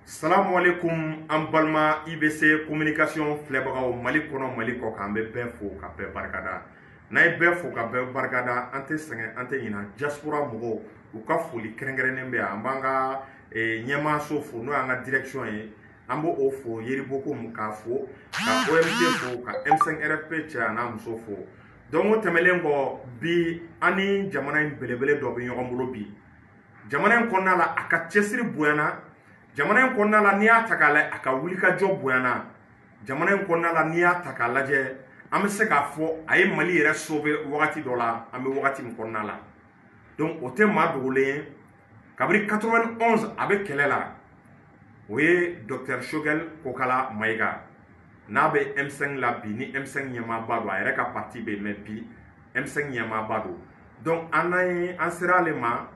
Salam alaikum ambalma IBC communication flebagaw Mali kono Mali ko kan be fo ka be barkada nay be fo ka be barkada ante senge ante nyina diaspora mogo u ka foli krengrenen be ambanga nyema so fo no anga direction yi ambo o fo yeri boko mu ka fo ka OMD fo ka M5 RFP cha na muso fo donc temelengo bi ani jamana belebele do be nyogombulo bi jamana konna la aka chesiri buena jamana konna la niya takala aka wulika job buena jamana konna la niya takala je amse ka fo ay Mali yere sauver wakati dola ambe wakati konna la donc o te ma dogole kabri 91 avec kelela oui docteur Shogel Kokala Maiga nabe M5 la bi ni M5 nyama bado ayre ka parti be me bi M5 nyama bado donc anay ansera le ma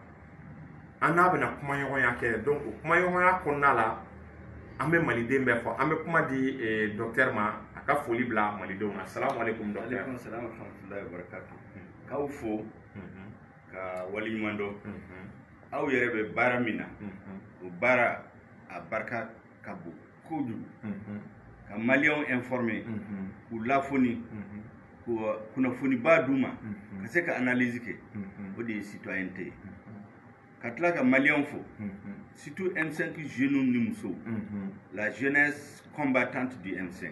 anabe na kuma yogon yake donc kuma yogon ya konna la ambe Mali dembe fo ambe kuma di docteur ma aka foli bla Mali do assalamu alaikum docteur alaikum salam wa rahmatullahi wa barakatuh kaw fo ka wali mando aw yere be baramina o bara a barka kabu kodu ka malion informé ou la foni kuna foni ba duma ka se ka analyse ke o de citoyenneté katla ka malion fo surtout M5 jeune ni muso la jeunesse combattante du M5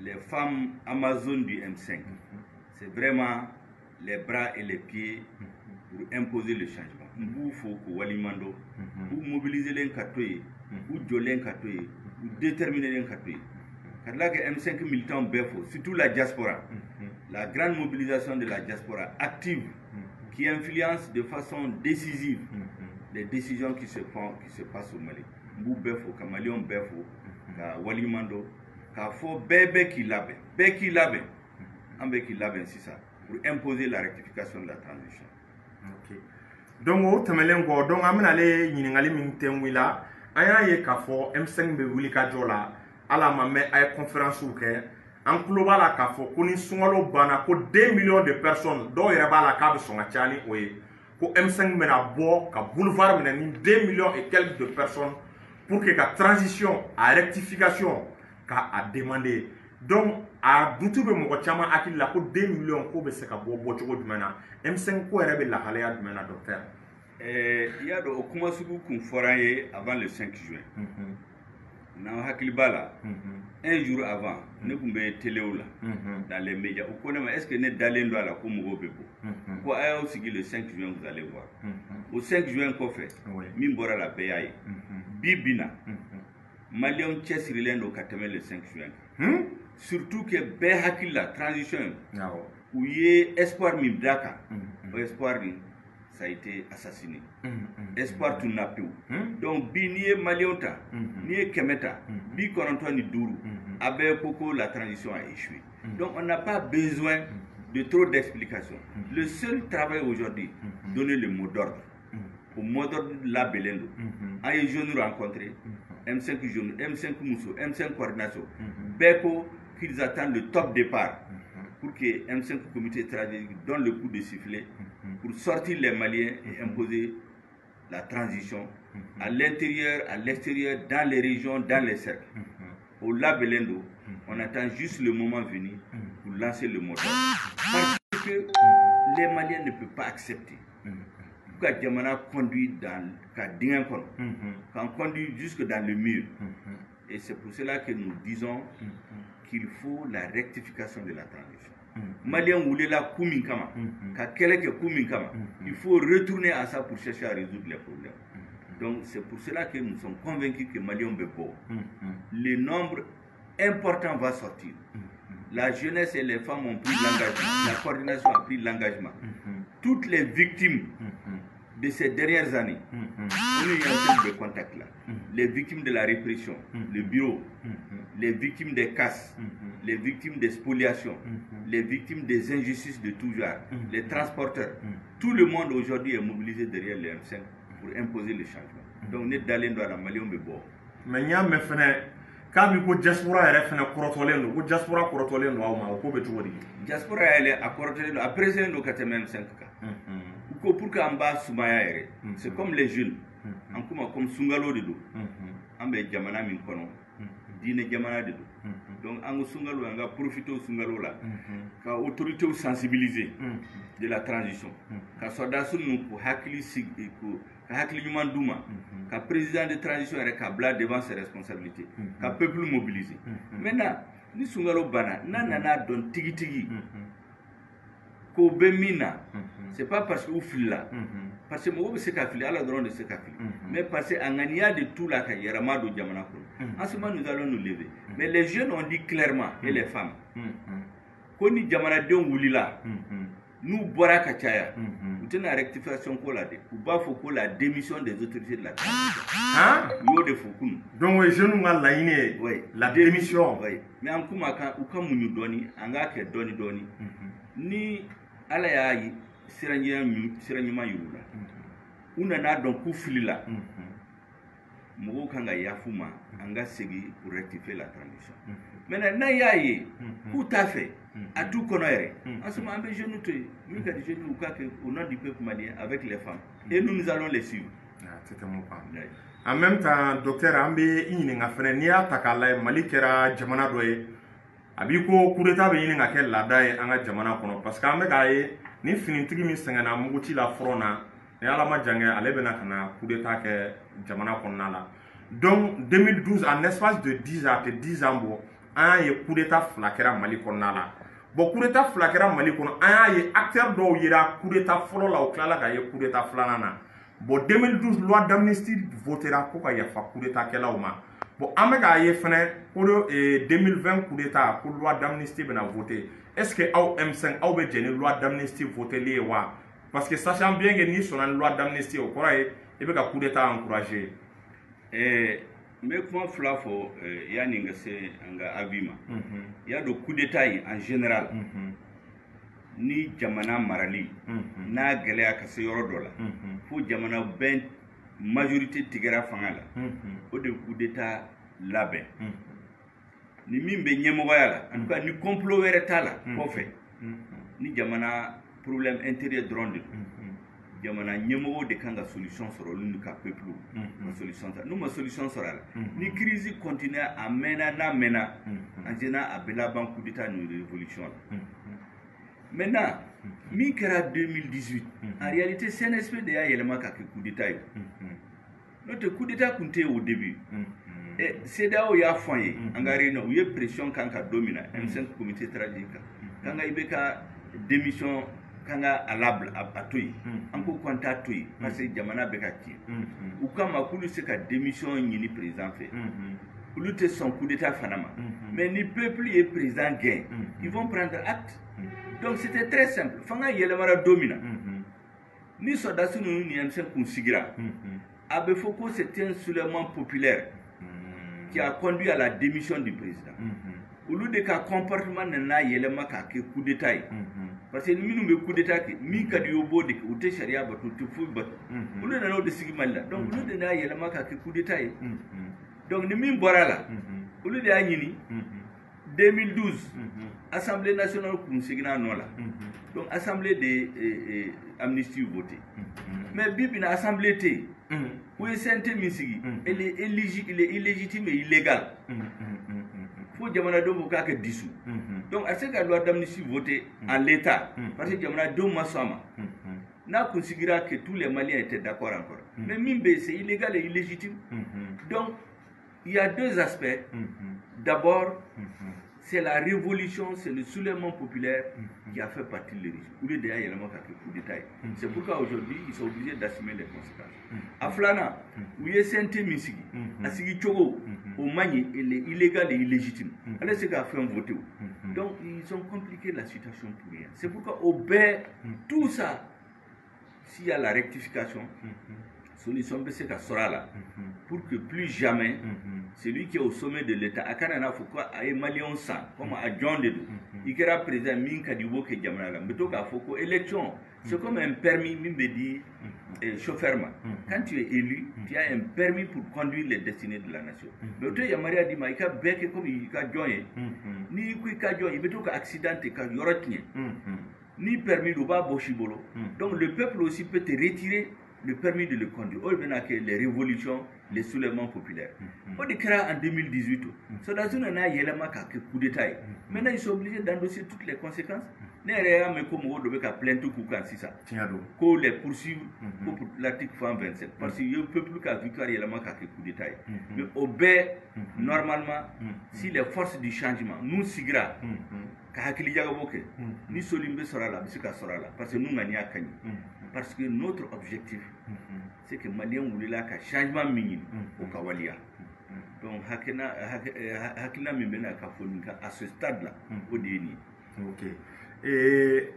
les femmes amazones du M5 c'est vraiment les bras et les pieds pour imposer le changement vous faut que walimando vous mobiliser les katoye ou jolen katoye ou déterminer les katoye katla ka M5 militants befo surtout la diaspora la grande mobilisation de la diaspora active qui influence de façon décisive les décisions qui se font, qui se passent au Mali. Mbou befo, Kamalion befo, ka walimando, ka fo bébé qui labe, ambe qui labe c'est ça, pour imposer la rectification de la transition. Ok. Donc o temelengo, donc amena le nyiningali mintengwila, aya ye ka fo M5 be wuli ka jola, ala mame ay conférence ou ke, en global ka fo kuni sungalo bana ko 2 millions de personnes do yere bala ka be songa chani oye. Ko M5 mena bo ka boulevard mena ni 2 millions et quelques de personnes pour que la transition à rectification ka demander donc a doutu be mo chama akil la ko 2 millions ko be se ka bo chogo dumena M5 ko rebe la halaya dumena docteur il y a do kuma sugu kun foraye avant le 5 juin na hakilibala un jour avant ne kumbe téléola dans les médias ou connaît est-ce que ne dalen do la ko mo bebo ko ayo sigi le 5 juin vous allez voir au 5 juin ko fait min bora la paye bibina malion chesrilen do kateme le 5 juin surtout que be hakilla transition où y espoir mi daka espoir ni ça a été assassiné. Espoir tout n'a plus. Donc, bi ni Maliota, ni Kemeta, bi Koronto ni Dourou, avec Koko, la transition a échoué. Donc, on n'a pas besoin de trop d'explications. Le seul travail aujourd'hui, donner le mot d'ordre. Au mot d'ordre de la Belendo. Aïe, je nous rencontrer, M5 jeunes, M5 Mousso, M5 coordination, Beko, qu'ils attendent le top départ. Pour que M5 comité stratégique donne le coup de sifflet pour sortir les Maliens et imposer la transition à l'intérieur, à l'extérieur, dans les régions, dans les cercles. Au Labelendo, on attend juste le moment venu pour lancer le moteur. Parce que les Maliens ne peuvent pas accepter. Quand Diamana conduit dans quand conduit jusque dans le mur. Et c'est pour cela que nous disons qu'il faut la rectification de la transition. Malien voulait la Kouminkama, il faut retourner à ça pour chercher à résoudre les problèmes. Donc c'est pour cela que nous sommes convaincus que Malien Bebo, le nombre important va sortir. La jeunesse et les femmes ont pris l'engagement, la coordination a pris l'engagement. Toutes les victimes de ces dernières années, on est en train de contact là. Les victimes de la répression, le bureau, les victimes des casses, les victimes des spoliations, les victimes des injustices de tout genre, les transporteurs. Tout le monde aujourd'hui est mobilisé derrière les M5 pour imposer le changement. Donc, nous sommes dans la Malion de Bo. Mais nous avons fait quand nous diaspora est fait corotolendo, nous diaspora corotolendo au ko beturi. Diaspora elle est à corotolendo après c'est nous 5 pour qu'en bas soumaya c'est comme les jeunes. En comme Sungalo de dos. ambe jamana min kono dine jamana de donc ango sungalo anga profiter sungalo la ka autorité sensibiliser de la transition ka soldats nous ko hakili ko ka hakili ñuman duma ka président de transition re ka bla devant ses responsabilités ka peuple mobiliser maintenant ni sungalo bana nana don tigi tigi ko be mina c'est pas parce que ou fila parce que mo be se ka fili ala drone de se ka fili mais parce que angania de tout la ka yarama do jamana ko en ce moment nous allons nous lever mais les jeunes ont dit clairement et les femmes ko ni jamana de wulila nous bora ka chaya utena rectification ko la de ou ba fo ko la démission des autorités de la hein yo de fokun donc les jeunes nga laine la démission mais en kuma ka u ka munyu doni anga ke doni ni ala ya yi siranyuma yurula una na don ku filila mo kanga yafuma anga segi pour rectifier la transition maintenant na yayi ku ta fait à tout connaître en ce moment les jeunes te nous ka des jeunes ou ka que au nom du peuple malien avec les femmes et nous allons les suivre c'était mon pas en même temps docteur ambe yini nga fene ni atakala mali kera jamana doye abiko coup d'état be yini nga kel la dai anga jamana kono parce que ambe gaye ni finitigi mi sengana muguti la frona ne ala ma jange ale bena kana coup d'état ke jamana konna la donc 2012 en espace de 10 ans bo an ye coup d'état flakera mali konna la bon coup d'état flakera mali kono an ye acteur do yira coup d'état folo la o klala ka ye coup d'état flanana bon 2012 loi d'amnistie votera ko ka yafa coup d'état kela o ma bon amega ye fene ko 2020 coup d'état ko loi d'amnistie bena voter est-ce que au M5 au be jeni loi d'amnistie voter li wa parce que sachant bien que ni son loi d'amnistie au koraye e be ka coup d'état encourager mais comment flafo yani nga se nga avima ya do coup d'état en général ni jamana marali na gele ka se yoro dola fo jamana ben majorité tigera fangala o de coup d'état labé ni mimbe ñemogo yala en tout cas ni complot wéré tala ko fe ni jamana problème intérieur drone jamana ñemogo de kanga solution soro lu ka peuple ma solution ça nous ma solution sera ni crise continue à mena na mena en général à bela ban coup d'état ni révolution maintenant mi kera 2018 en réalité c'est un espèce de yelema ka coup d'état notre coup d'état comptait au début et c'est là où il y a foyer engagé non il y a pression quand ka domina M5 comité stratégique quand il beka démission quand à l'able à toy encore quanta toy parce que jamana beka ti ou kama kulu se ka démission ni président fait lutter son coup d'état fanama mais ni peuple et président gain ils vont prendre acte donc c'était très simple fanga yelemara domina ni soldats nous ni M5 consigira Abe Foko, c'était un soulèvement populaire qui a conduit à la démission du président. Au lieu de cas comportement n'a yelema ka ke coup d'état. Parce que nous nous coup d'état qui mi ka di obo de ou te sharia ba tu fu ba. Au lieu de sigi malla. Donc au lieu de na yelema ka ke coup d'état. Donc ni min borala. Au lieu de anyini 2012 Assemblée nationale pour signa non là. Donc assemblée de amnistie voté. Mais bibina assemblée té oui, c'est misigi. Il est illégitime et illégal. Faut jamana do ka ke dissous. Donc à ce que la loi d'amnistie votée en l'état parce que jamana do masama. N'a considéré que tous les Maliens étaient d'accord encore. Mais Mimbe c'est illégal et illégitime. Donc il y a deux aspects. D'abord, c'est la révolution, c'est le soulèvement populaire qui a fait partie de l'érigé. Ou déjà, il y a coup d'état. C'est pourquoi aujourd'hui, ils sont obligés d'assumer les conséquences. À Flana, où il y a Saint-Étienne, à Sigitchogo, au Mani, il est illégal et illégitime. Allez, c'est qu'à faire un vote. Donc, ils ont compliqué la situation pour rien. C'est pourquoi, au bain, tout ça, s'il y a la rectification, solution c'est qu'à sera là pour que plus jamais celui qui est au sommet de l'État à Canada faut quoi à Malien sang comme à John Dedo il sera présent min kadibo que jamana mais to ka faut élection c'est comme un permis mimbe dit chauffeur quand tu es élu tu as un permis pour conduire les destinées de la nation mais to ya maria di maika beke comme il ka joye ni ku ka joye mais to ka accidenté ka yorotnie ni permis de ba boshibolo donc le peuple aussi peut te retirer le permis de le conduire. Or, maintenant que les révolutions, les soulèvements populaires. On déclare en 2018. Soldats n'a yéléma qu'à coup d'État. Maintenant, ils sont obligés d'endosser toutes les conséquences. Ne rien mais comme on doit plaindre tout quand c'est ça. Qu'on les poursuivre pour l'article 127. Parce qu'il y a un peu plus qu'à victoire yéléma qu'à coup d'État. Mais au baie, normalement, si les forces du changement nous sigra, ni solimbe sera là, parce que nous n'avons pas gagné. Parce que notre objectif, c'est que les Maliens voulaient là qu'un changement minime au Kawalia. Donc, Hakina Mimena Kafonika à ce stade-là, au déni. Ok. Et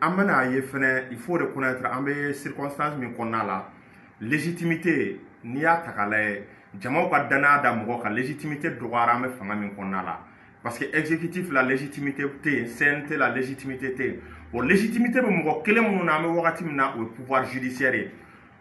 il faut reconnaître en circonstances mais qu'on a là, légitimité, Nia Takale, Jamao Kadana Damoka, légitimité de Warame Fangami qu'on a là. Parce que l'exécutif, la légitimité, CNT, la légitimité, pour légitimité, quel est mon âme au pouvoir judiciaire.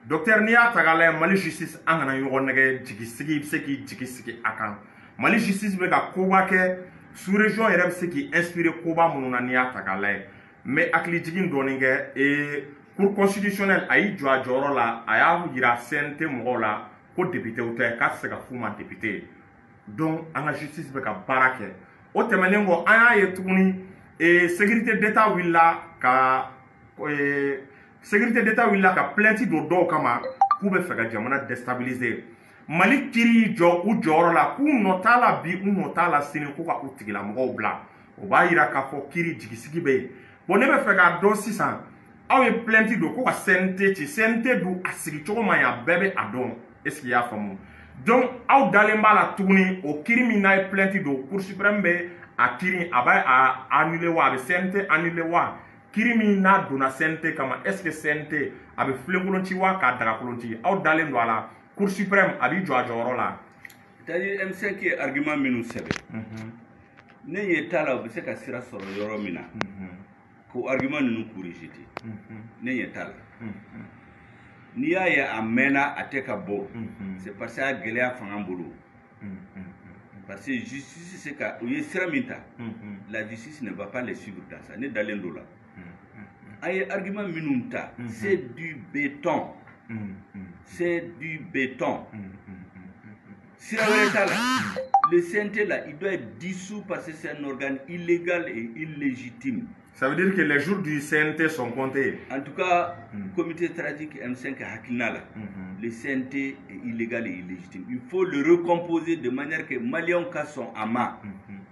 Docteur Nia Tagala, Mali justice, Angana Yoronege, Jikisiki, Akan. Mali justice, Bega Kobake, sous-région RMC qui inspire Koba Mounania Tagala. Mais Akli Jigin Doninge et Cour constitutionnelle, Aïe Joa Jorola, Aya Yira CNT Mogola, pour député ou tel, car c'est un député. Donc, à la justice, Bega Barake. Au Temenengo, Aya Yetouni, et sécurité d'État Willa, sécurité d'État Willa, ka plainte d'Odo Kama, pour me faire Jamana déstabiliser. Mali Kiri Jo ou Jorola, ou notala bi, ou notala Sénécoua ou Tigla Mobla. Oba ira Kafo Kiri Jigisigibe. Bon, ne me fait qu'à 600. Awe plainte de quoi CNT du Asiricho Maya bébé Adon. Est-ce qu'il y a famille? Donc, au Dalemba la tournée, au Kirimina plainte de Cour suprême à Kiri, à annuler wa, CNT annulé wa. Kirimina donna CNT comme est-ce que CNT avait flébolontiwa qu'à Dracolonti, au Dalemba la Cour suprême a dit Joajorola. C'est-à-dire, M5 qui est argument minus 7. N'est pas là, c'est qu'à Sira sur le Yoromina. Ko argument nous corriger ne yetal ni ya amena ateka bo c'est parce que gelea fangambulu parce que justice c'est ka o yesira minta la justice ne va pas les suivre dans ça ne dalendo là ay argument minunta c'est du béton c'est du béton sira weretala le CNT là il doit être dissous parce que c'est un organe illégal et illégitime. Ça veut dire que les jours du CNT sont comptés. En tout cas, le comité stratégique M5 Hakinala, le CNT est illégal et illégitime. Il faut le recomposer de manière que Maliens sont ama,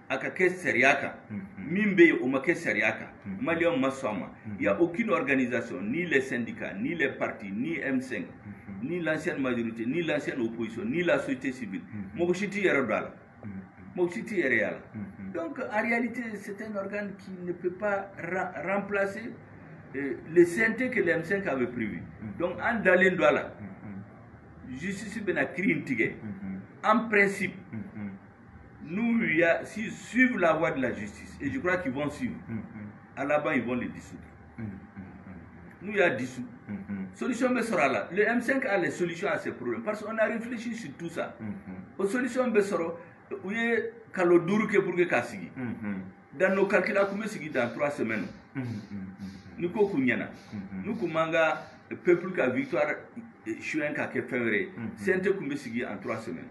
akake seriaka, mimbe omake seriaka, Maliens maswama. Il n'y a aucune organisation, ni les syndicats, ni les partis, ni M5, ni l'ancienne majorité, ni l'ancienne opposition, ni la société civile. Mokoshiti Yerodala. Mokoshiti Yereala. Donc, en réalité, c'est un organe qui ne peut pas remplacer le CNT que le M5 avait prévu. Donc, en Dalen Douala, justice ben a créé une tigre. En principe, nous, s'ils suivent la voie de la justice, et je crois qu'ils vont suivre, à la bas ils vont les dissoudre. Nous, il y a dissous. Solution sera là. Le M5 a les solutions à ces problèmes. Parce qu'on a réfléchi sur tout ça. Aux solutions sera où est Kaloduru que pour que Kassigi. Dans nos calculs, dans 3 semaines. Nous Kunyana. Nous Kumanga, peuple qui a victoire, Chouin qui a fait Sente Kumbesigi en 3 semaines.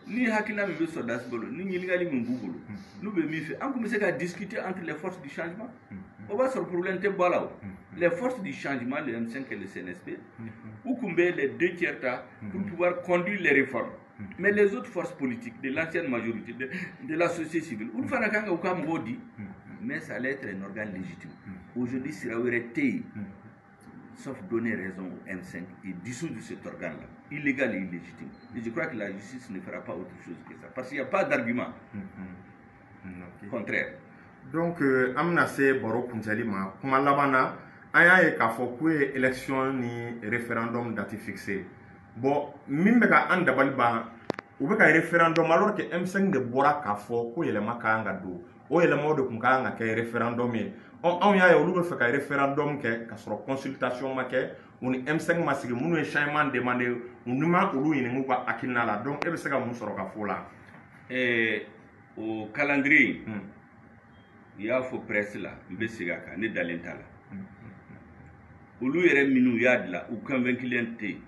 Ni Hakina Mbe Sodas Bolo, ni Niligali Mbubulo. Nous on commence à discuter entre les forces du changement. On va sur le problème de Balao. Les forces du changement, le M5 et le CNSP, ou Kumbe les 2 tiers pour pouvoir conduire les réformes. Mais les autres forces politiques de l'ancienne majorité, de la société civile, mais ça allait être un organe légitime. Aujourd'hui, Sirawere Tei, sauf donner raison au M5 et dissoudre cet organe-là, illégal et illégitime. Et je crois que la justice ne fera pas autre chose que ça. Parce qu'il n'y a pas d'argument contraire. Donc, Amnase Boro Kunjalima, Kumalabana, Aya et Kafo, élection ni référendum date fixée. Bon, Mimbeka Andabaliba, ou un référendum alors que M5 de Bora Kafo, où il est Makanga do, où il est mort de Kunkanga qui est référendum. On y a eu un référendum qui est sur consultation, on est M5 Massig, on est changement demandé, on nous manque ou il n'est pas Akinala, donc il y a un sur Kafo là. Et au calendrier, il y a faux presse là, Mbessigaka, né d'Alentala. Ou lui est minou yad là, ou convaincu l'enté.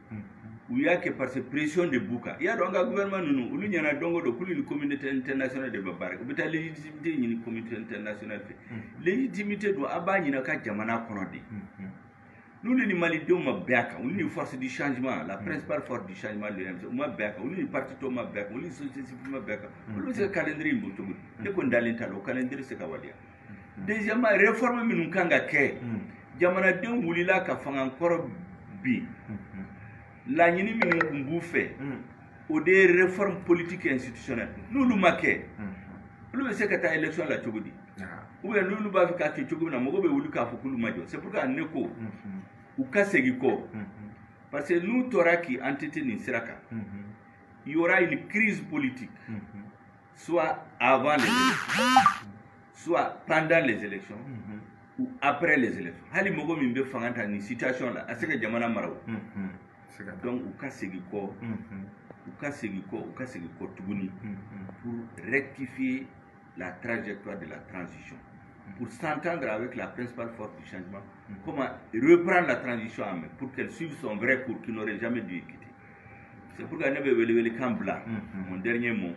où il y a que par cette pression de Bouka. Il y a donc un gouvernement, nous, il y a un dongo de la communauté internationale de Babarak. Mais la légitimité, il y a une communauté internationale. Légitimité doit abattre une Jamana Konodi. Nous, les Maliens, nous avons une force du changement, la principale force du changement de l'MC. Nous avons une partie de ma béca, nous avons une société civile, nous avons un calendrier. Nous avons un calendrier. Deuxièmement, réforme, nous avons un Jamana den wulila ka fanga kɔrɔ bi laɲini minnu kun b'u fɛ o de ye réforme politique et institutionnelle n'olu ma kɛ olu bɛ se ka taa élection la cogo di ou bien n'olu b'a fɛ k'a kɛ cogo min na mɔgɔw bɛ wuli k'a fɔ k'olu ma jɔ c'est pourquoi ne ko u ka segin kɔ parce que n'u tora k'i entêter nin sira kan il y aura une crise politique soit avant les élections soit pendant les élections ou après les élections. Hali mogo min be fanganta ni situation là, assez que jamana maraw. Donc ou ka segi ko, tuguni pour rectifier la trajectoire de la transition, pour s'entendre avec la principale force du changement, comment reprendre la transition en main pour qu'elle suive son vrai cours qui n'aurait jamais dû quitter. C'est pourquoi nous avons le camp blanc, mon dernier mot,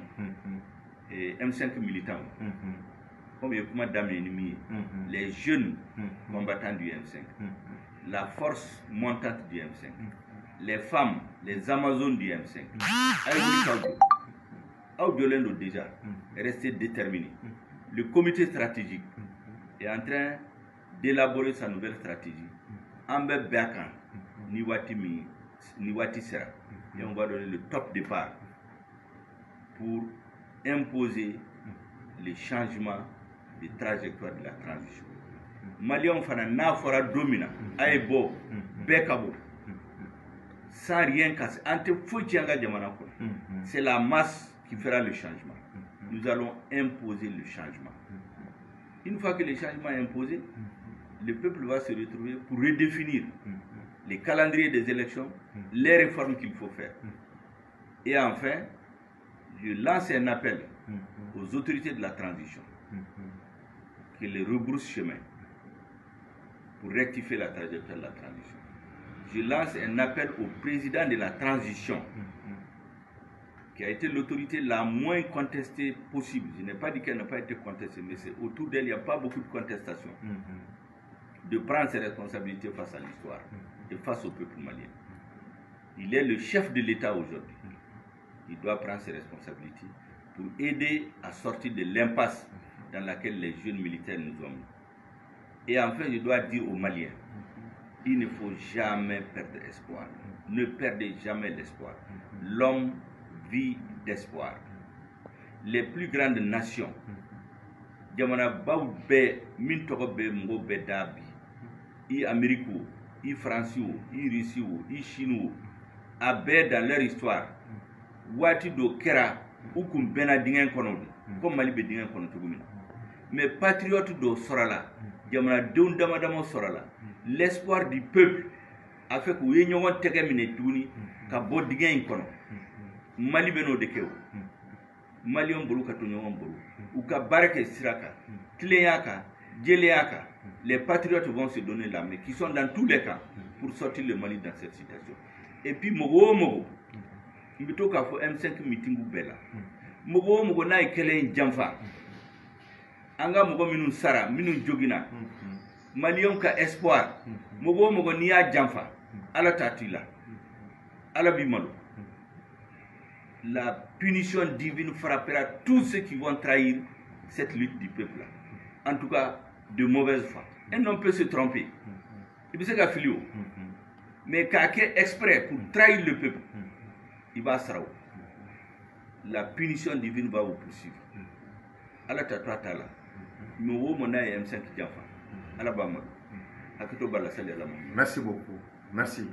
et M5 militants. Comme il y a les jeunes combattants du M5, la force montante du M5, les femmes, les Amazones du M5, Audolendo déjà est resté déterminé. Le comité stratégique est en train d'élaborer sa nouvelle stratégie. Ambe Bekan, Niwati Sera, et on va donner le top départ pour imposer les changements de trajectoire de la transition. Maliens fana n'a fora domina, aïbo, bekabo, sans rien casser. C'est la masse qui fera le changement. Nous allons imposer le changement. Une fois que le changement est imposé, le peuple va se retrouver pour redéfinir les calendriers des élections, les réformes qu'il faut faire. Et enfin, je lance un appel aux autorités de la transition qui les rebroussent chemin pour rectifier la trajectoire de la transition. Je lance un appel au président de la transition qui a été l'autorité la moins contestée possible. Je n'ai pas dit qu'elle n'a pas été contestée, mais c'est autour d'elle, il n'y a pas beaucoup de contestation. De prendre ses responsabilités face à l'histoire et face au peuple malien. Il est le chef de l'État aujourd'hui. Il doit prendre ses responsabilités pour aider à sortir de l'impasse dans laquelle les jeunes militaires nous ont mis. Et enfin, je dois dire aux Maliens, il ne faut jamais perdre espoir. Ne perdez jamais l'espoir. L'homme vit d'espoir. Les plus grandes nations, Jamana Baoube, Mintogobe, Mgobe Dabi, i Amérique, i France, i Russie, i Chine, avaient dans leur histoire, Wati do Kera, ou kum Benadingen Konobi, comme Mali Bedingen Konobi. Mais patriotes do Sorala, Jamana Doun Damadamo Sorala, l'espoir du peuple a fait que nous ayons terminé tout, qu'à Bodingen Kono, Mali Beno de Keo, Mali on Bolu Katonyon Bolu, ou qu'à Barake Siraka, Tleaka, Djeleaka, les patriotes vont se donner la main, qui sont dans tous les cas pour sortir le Mali dans cette situation. Et puis, Mogo, il me toque à faire M5 meeting ou Bella. Mogo, na ikele Jamfa. Anga Mogo Minun Sara, Minun Jogina. Malion ka espoir. Mogo Nia Jamfa. Ala Tatila. Ala Bimalo. La punition divine frappera tous ceux qui vont trahir cette lutte du peuple. En tout cas, de mauvaise foi. Un homme peut se tromper. Il peut se faire filio. Mais quelqu'un exprès pour trahir le peuple, il va se rendre. La punition divine va vous poursuivre. Allah tatala. Nous avons M5 Jafa. Allah Bama. Merci beaucoup. Merci.